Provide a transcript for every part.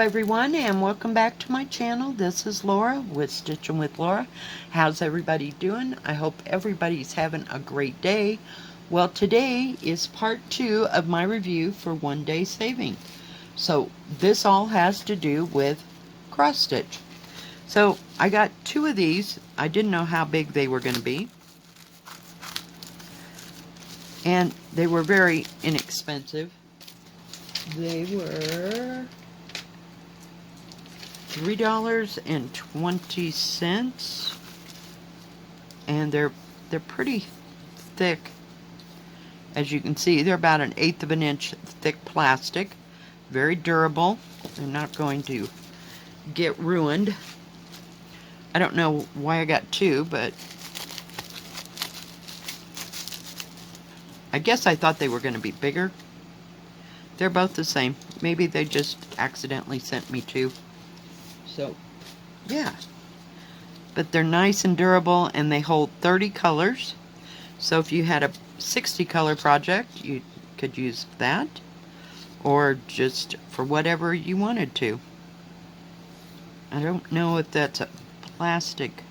everyone, and welcome back to my channel. This is Laura with Stitching with Laura. How's everybody doing? I hope everybody's having a great day. Well, today is part 2 of my review for OneDaySaving. So this all has to do with cross stitch. So I got 2 of these. I didn't know how big they were going to be, and they were very inexpensive. They were $3.20, and they're pretty thick. As you can see, they're about 1/8 of an inch thick plastic, very durable. They're not going to get ruined. I don't know why I got 2, but I guess I thought they were going to be bigger. They're both the same. Maybe they just accidentally sent me 2. So, yeah. But they're nice and durable, and they hold 30 colors. So if you had a 60 color project, you could use that, or just for whatever you wanted to. I don't know if that's a plastic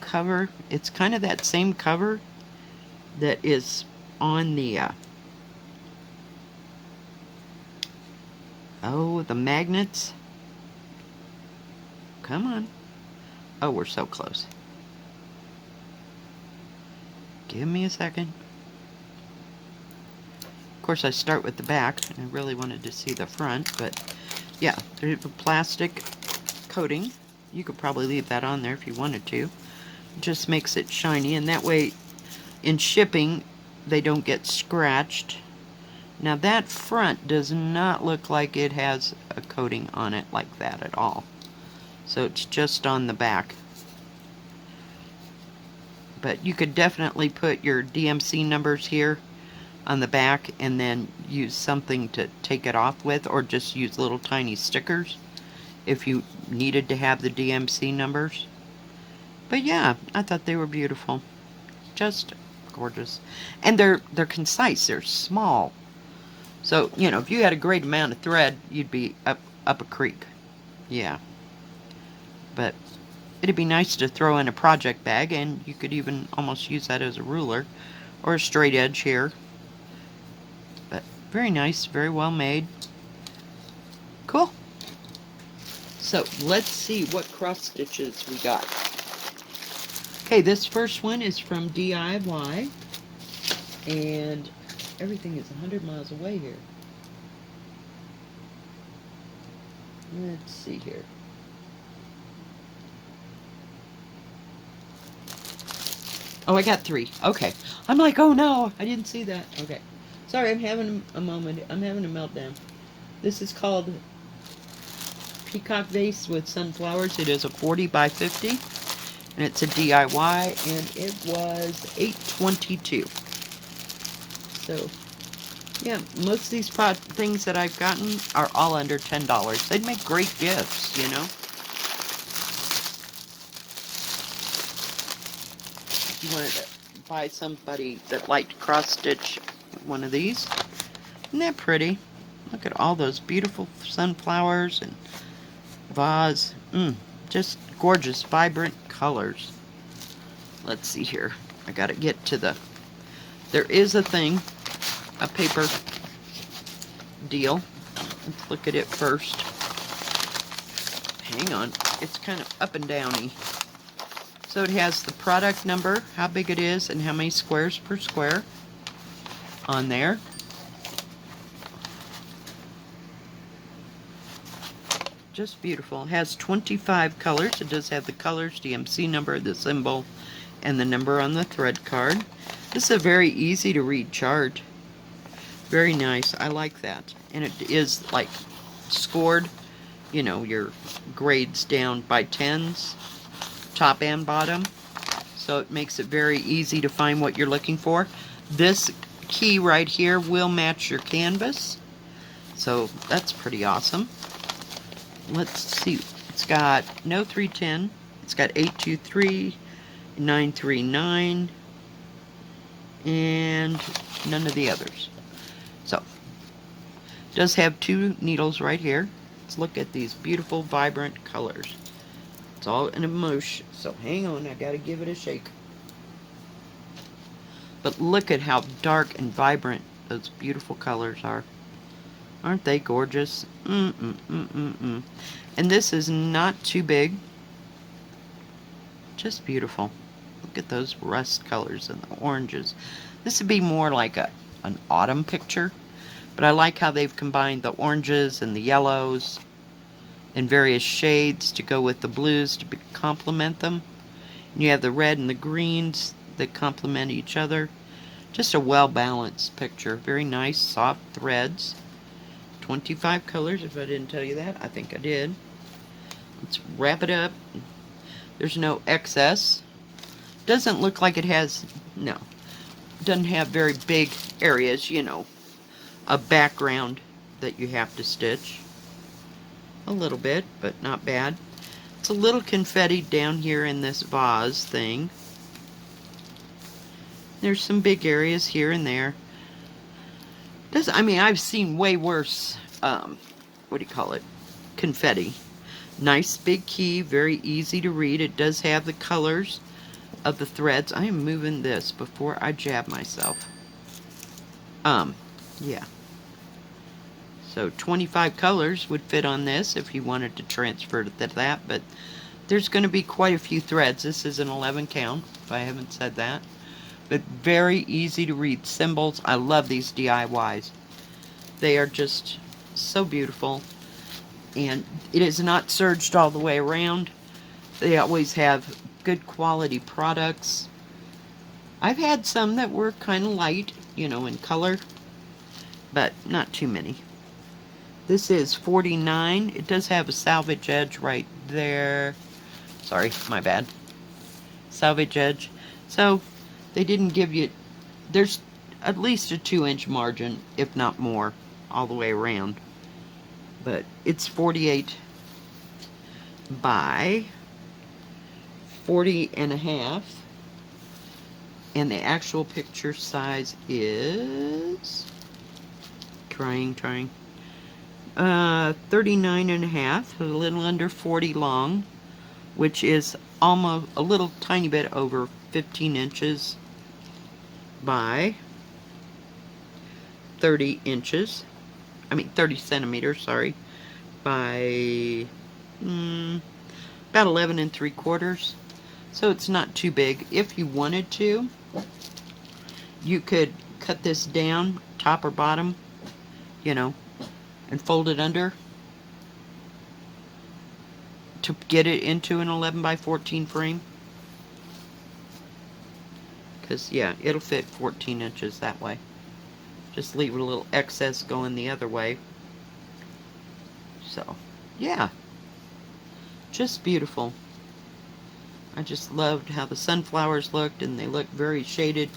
cover. It's kind of that same cover that is on the the magnets. Come on. Oh, we're so close. Give me a second. Of course, I start with the back. I really wanted to see the front, but yeah, there's a plastic coating. You could probably leave that on there if you wanted to. It just makes it shiny, and that way in shipping they don't get scratched. Now that front does not look like it has a coating on it like that at all. So it's just on the back. But you could definitely put your DMC numbers here on the back and then use something to take it off with, or just use little tiny stickers if you needed to have the DMC numbers. But yeah, I thought they were beautiful. Just gorgeous. And they're concise, they're small. So, you know, if you had a great amount of thread, you'd be up a creek. Yeah. But it'd be nice to throw in a project bag, and you could even almost use that as a ruler or a straight edge here. But very nice, very well made. Cool. So let's see what cross stitches we got. Okay, this first one is from DIY, and everything is 100 miles away here. Let's see here. Oh, I got 3. Okay. I'm like, oh no, I didn't see that. Okay. Sorry, I'm having a moment. I'm having a meltdown. This is called Peacock Vase with sunflowers. It is a 40 by 50, and it's a DIY, and it was $8.22. So, yeah, most of these things that I've gotten are all under $10. They'd make great gifts, you know. You wanted to buy somebody that liked cross stitch one of these. Isn't that pretty? Look at all those beautiful sunflowers and vase. Just gorgeous, vibrant colors. Let's see here. I gotta get to the... There is a thing, a paper deal. Let's look at it first. Hang on. It's kind of up and downy. So it has the product number, how big it is, and how many squares per square on there. Just beautiful. It has 25 colors. It does have the colors, DMC number, the symbol, and the number on the thread card. This is a very easy to read chart. Very nice. I like that. And it is like scored, you know, your grades down by 10s. Top and bottom, so it makes it very easy to find what you're looking for. This key right here will match your canvas, so that's pretty awesome. Let's see, it's got no 310, it's got 823, 939, and none of the others. So, it does have 2 needles right here. let's look at these beautiful, vibrant colors. It's all an emotion, so hang on, I gotta give it a shake. But look at how dark and vibrant those beautiful colors are. Aren't they gorgeous? And this is not too big. Just beautiful. Look at those rust colors and the oranges. This would be more like an autumn picture. But I like how they've combined the oranges and the yellows in various shades to go with the blues to complement them. And you have the red and the greens that complement each other. Just a well-balanced picture. Very nice, soft threads. 25 colors, if I didn't tell you that. I think I did. Let's wrap it up. There's no excess. Doesn't look like it has, no. Doesn't have very big areas, you know, a background that you have to stitch. A little bit, but not bad. It's a little confetti down here in this vase thing. There's some big areas here and there. I mean, I've seen way worse, what do you call it? Confetti. Nice big key, very easy to read. It does have the colors of the threads. I am moving this before I jab myself. Yeah. So 25 colors would fit on this if you wanted to transfer to that, but there's going to be quite a few threads. This is an 11 count, if I haven't said that. But very easy to read symbols. I love these DIYs. They are just so beautiful. And it is not serged all the way around. They always have good quality products. I've had some that were kind of light, you know, in color, but not too many. This is $49. It does have a salvage edge right there. Sorry, my bad. Salvage edge. So they didn't give you, there's at least a 2-inch margin, if not more, all the way around. But it's 48 by 40 and a half. And the actual picture size is, trying, 39 and a half, a little under 40 long, which is almost a little tiny bit over 15 inches by 30 inches. I mean 30 centimeters, sorry, by about 11 3/4. So it's not too big. If you wanted to, you could cut this down, top or bottom, you know, and fold it under to get it into an 11 by 14 frame. Because, yeah, it'll fit 14 inches that way. Just leave a little excess going the other way. So, yeah. Just beautiful. I just loved how the sunflowers looked, and they look very shaded,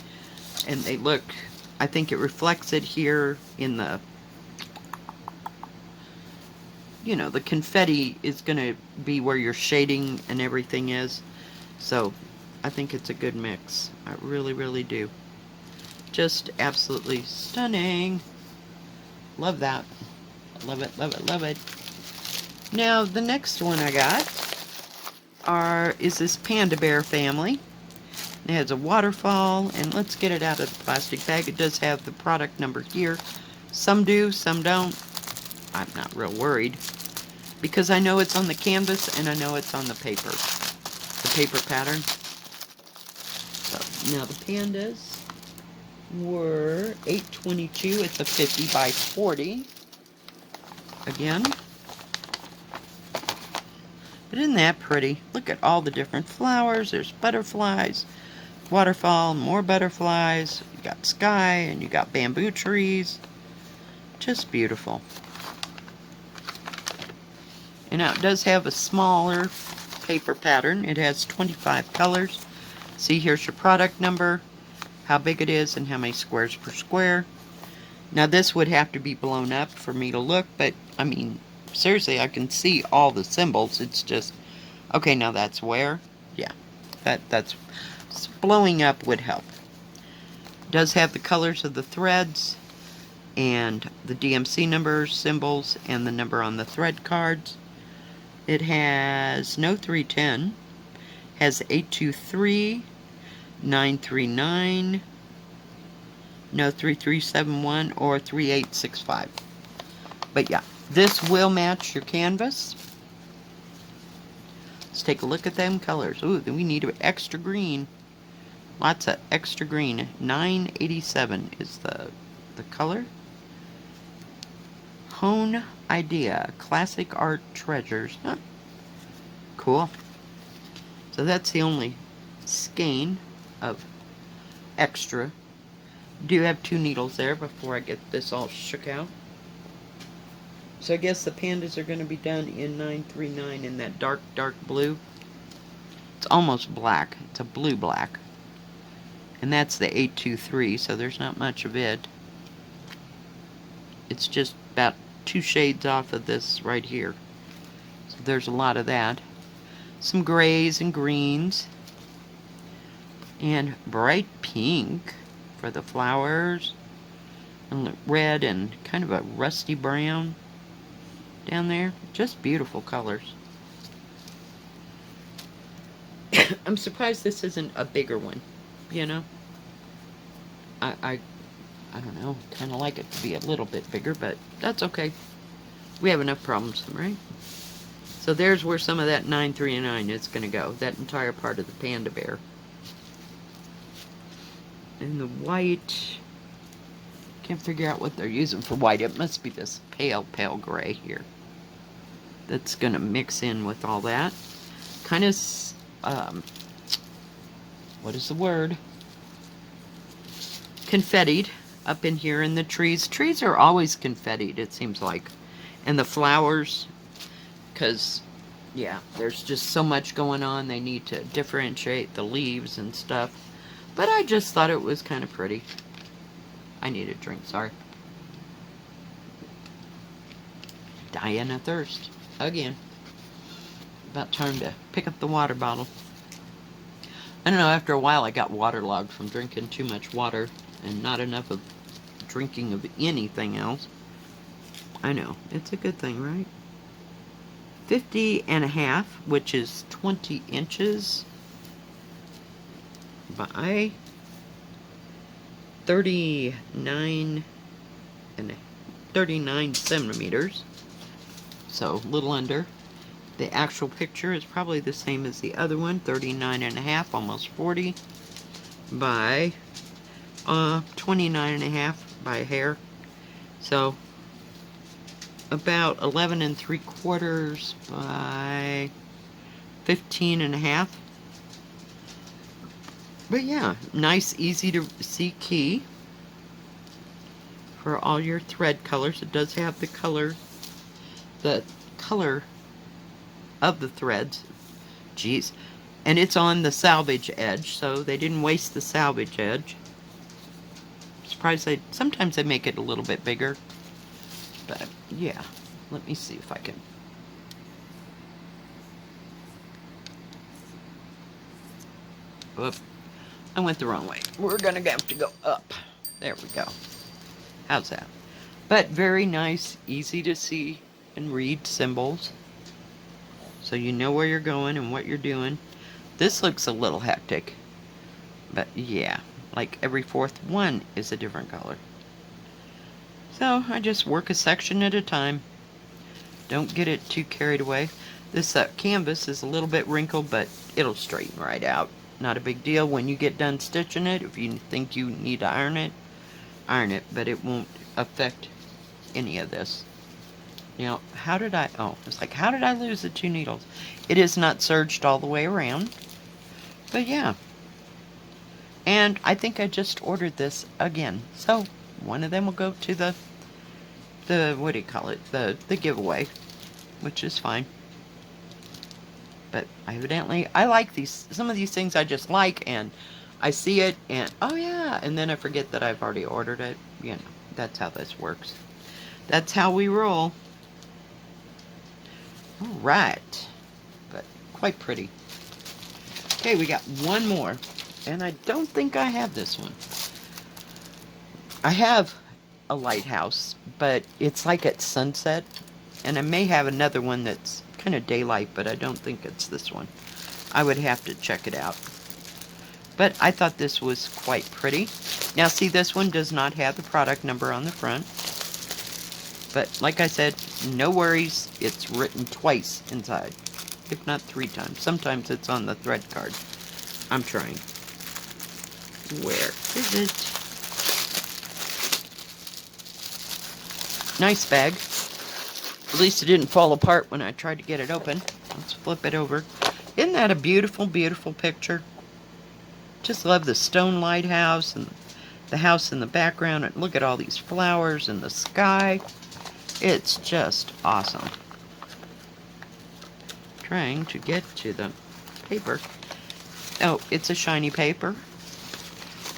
and they look, I think it reflects it here in the, you know, the confetti is going to be where your shading and everything is. So, I think it's a good mix. I really, really do. Just absolutely stunning. Love that. Love it, love it, love it. Now, the next one I got is this Panda Bear family. It has a waterfall, and let's get it out of the plastic bag. It does have the product number here. Some do, some don't. I'm not real worried, because I know it's on the canvas and I know it's on the paper pattern. So now the pandas were $8.22. It's a 50 by 40 again. But isn't that pretty? Look at all the different flowers. There's butterflies, waterfall, more butterflies. You got sky, and you got bamboo trees. Just beautiful. And now it does have a smaller paper pattern. It has 25 colors. See, here's your product number, how big it is, and how many squares per square. Now this would have to be blown up for me to look, but I mean, seriously, I can see all the symbols. It's just, okay, now that's where, yeah, that's blowing up would help. It does have the colors of the threads. and the DMC numbers, symbols, and the number on the thread cards. It has no 310, has 823, 939, no 3371, or 3865. But yeah, this will match your canvas. Let's take a look at them colors. Ooh, then we need extra green. Lots of extra green. 987 is the color. Hone Idea, Classic Art Treasures. Huh. Cool. So that's the only skein of extra. Do have 2 needles there before I get this all shook out. So I guess the pandas are going to be done in 939 in that dark, dark blue. It's almost black. It's a blue-black. And that's the 823, so there's not much of it. It's just about 2 shades off of this right here. So there's a lot of that. Some grays and greens. And bright pink for the flowers. And red and kind of a rusty brown down there. Just beautiful colors. I'm surprised this isn't a bigger one, you know? I don't know, kind of like it to be a little bit bigger, but that's okay. We have enough problems, right? So there's where some of that 939 is going to go, that entire part of the panda bear. And the white, can't figure out what they're using for white. It must be this pale, pale gray here. That's going to mix in with all that. Kind of, what is the word? Confettied up in here in the trees. Trees are always confettied, it seems like. And the flowers, because, yeah, there's just so much going on. They need to differentiate the leaves and stuff. But I just thought it was kind of pretty. I need a drink, sorry. Dying of thirst. Again. About time to pick up the water bottle. I don't know, after a while I got waterlogged from drinking too much water and not enough of drinking of anything else. I know, it's a good thing, right? 50.5, which is 20 inches by 39 centimeters. So a little under. The actual picture is probably the same as the other one, 39.5, almost 40 by 29.5 by a hair. So about 11 3/4 by 15.5. But yeah, nice, easy to see key for all your thread colors. It does have the color of the threads. Jeez. And it's on the salvage edge, so they didn't waste the salvage edge. I'm surprised sometimes they make it a little bit bigger. But yeah, let me see if I can. Whoop. I went the wrong way. We're gonna have to go up. There we go. How's that? But very nice, easy to see and read symbols. So you know where you're going and what you're doing. This looks a little hectic. But yeah, like every fourth one is a different color. So I just work a section at a time. Don't get it too carried away. This canvas is a little bit wrinkled, but it'll straighten right out. Not a big deal. When you get done stitching it, if you think you need to iron it, but it won't affect any of this. You know, how did I lose the 2 needles? It is not serged all the way around. But yeah. And I think I just ordered this again. So, one of them will go to the what do you call it? The giveaway. Which is fine. But evidently, I like these. Some of these things I just like, and I see it, and oh yeah, and then I forget that I've already ordered it. You know, that's how this works. That's how we roll. Alright. But quite pretty. Okay, we got one more. And I don't think I have this one. I have a lighthouse, but it's like at sunset. And I may have another one that's kind of daylight, but I don't think it's this one. I would have to check it out. But I thought this was quite pretty. Now see, this one does not have the product number on the front. But like I said, no worries. It's written twice inside, if not 3 times. Sometimes it's on the thread card. I'm trying. Where is it? Nice bag. At least it didn't fall apart when I tried to get it open. Let's flip it over. Isn't that a beautiful, beautiful picture? Just love the stone lighthouse and the house in the background. And look at all these flowers and the sky. It's just awesome. Trying to get to the paper. Oh, it's a shiny paper.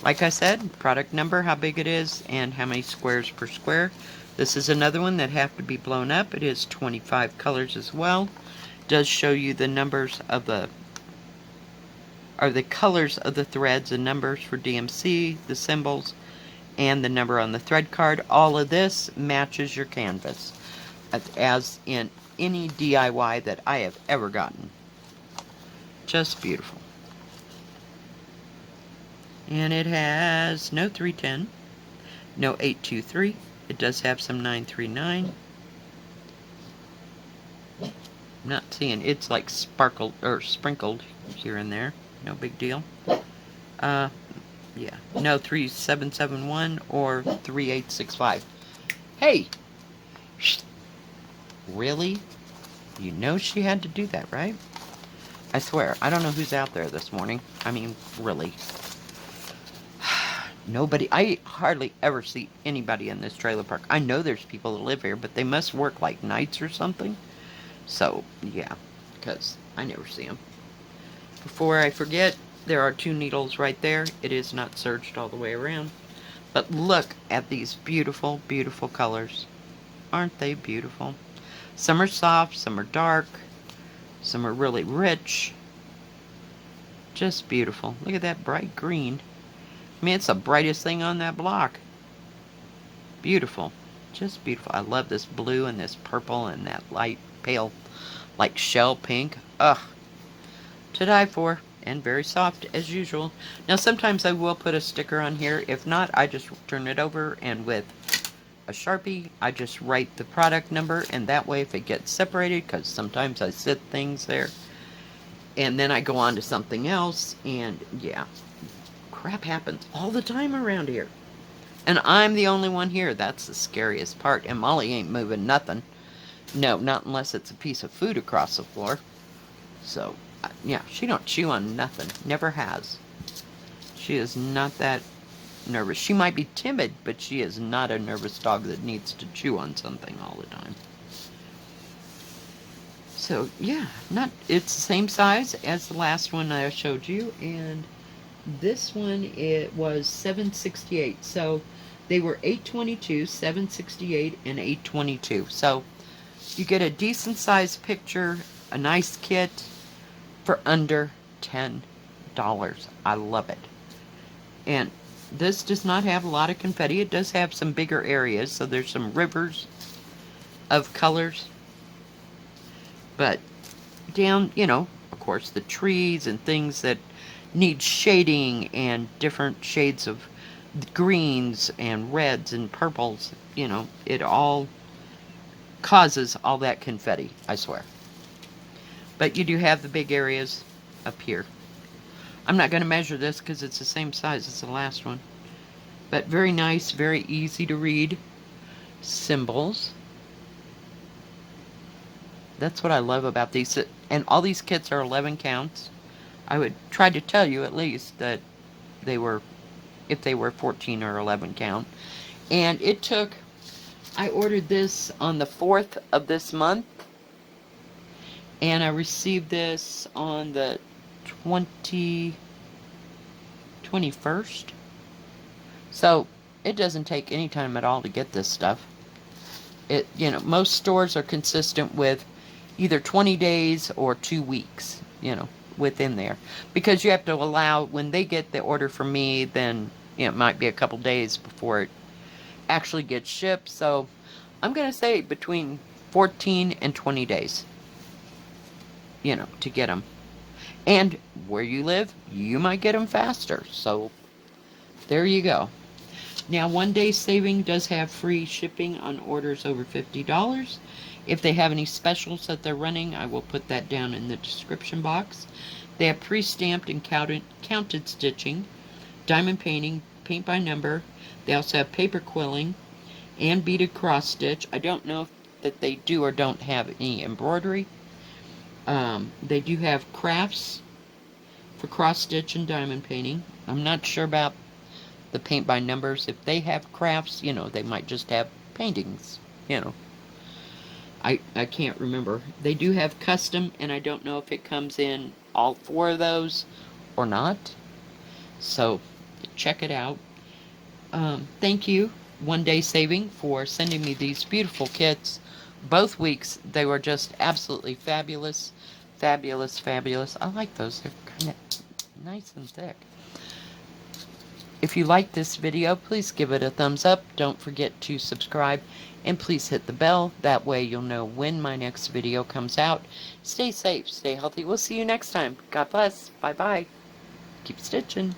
Like I said, product number, how big it is, and how many squares per square. This is another one that have to be blown up. It is 25 colors as well. It does show you the numbers of the colors of the threads and numbers for DMC, the symbols, and the number on the thread card. All of this matches your canvas, as in any DIY that I have ever gotten. Just beautiful. And it has no 310, no 823. It does have some 939. Not seeing, it's like sparkled or sprinkled here and there. No big deal. Yeah, no 3771 or 3865. Hey! Really? You know she had to do that, right? I swear, I don't know who's out there this morning. I mean, really. Nobody, I hardly ever see anybody in this trailer park. I know there's people that live here, but they must work like nights or something. So, yeah, because I never see them. Before I forget, there are 2 needles right there. It is not serged all the way around. But look at these beautiful, beautiful colors. Aren't they beautiful? Some are soft, some are dark, some are really rich. Just beautiful. Look at that bright green. I mean, it's the brightest thing on that block. Beautiful. Just beautiful. I love this blue and this purple and that light pale, like shell pink. Ugh. To die for. And very soft as usual. Now, sometimes I will put a sticker on here. If not, I just turn it over, and with a Sharpie, I just write the product number, and that way if it gets separated, because sometimes I sit things there, and then I go on to something else, and yeah. Crap happens all the time around here. And I'm the only one here. That's the scariest part. And Molly ain't moving nothing. No, not unless it's a piece of food across the floor. So, yeah, she don't chew on nothing. Never has. She is not that nervous. She might be timid, but she is not a nervous dog that needs to chew on something all the time. So, yeah, it's the same size as the last one I showed you, and this one, it was $7.68. So they were $8.22, $7.68, and $8.22. So you get a decent sized picture, a nice kit for under $10. I love it. And this does not have a lot of confetti. It does have some bigger areas, so there's some rivers of colors. But down, of course, the trees and things that need shading and different shades of greens and reds and purples, it all causes all that confetti, I swear. But you do have the big areas up here. I'm not going to measure this because it's the same size as the last one. But very nice, very easy to read symbols. That's what I love about these. And all these kits are 11 counts. I would try to tell you at least that they were, if they were 14 or 11 count. And it took, I ordered this on the 4th of this month. And I received this on the 21st. So it doesn't take any time at all to get this stuff. Most stores are consistent with either 20 days or 2 weeks, within there, because you have to allow, when they get the order from me, then it might be a couple days before it actually get shipped. So I'm going to say between 14 and 20 days, you know, to get them. And where you live, you might get them faster. So there you go. Now, OneDaySaving does have free shipping on orders over $50. If they have any specials that they're running, I will put that down in the description box. They have pre-stamped and counted stitching, diamond painting, paint by number. They also have paper quilling and beaded cross stitch. I don't know if that they do or don't have any embroidery. They do have crafts for cross stitch and diamond painting. I'm not sure about the paint by numbers. If they have crafts, you know, they might just have paintings, you know. I can't remember. They do have custom, and I don't know if it comes in all 4 of those or not. So check it out. Thank you, OneDaySaving, for sending me these beautiful kits. Both weeks, they were just absolutely fabulous. Fabulous, fabulous. I like those. They're kind of nice and thick. If you like this video, please give it a thumbs up. Don't forget to subscribe, and please hit the bell. That way you'll know when my next video comes out. Stay safe, stay healthy. We'll see you next time. God bless. Bye-bye. Keep stitching.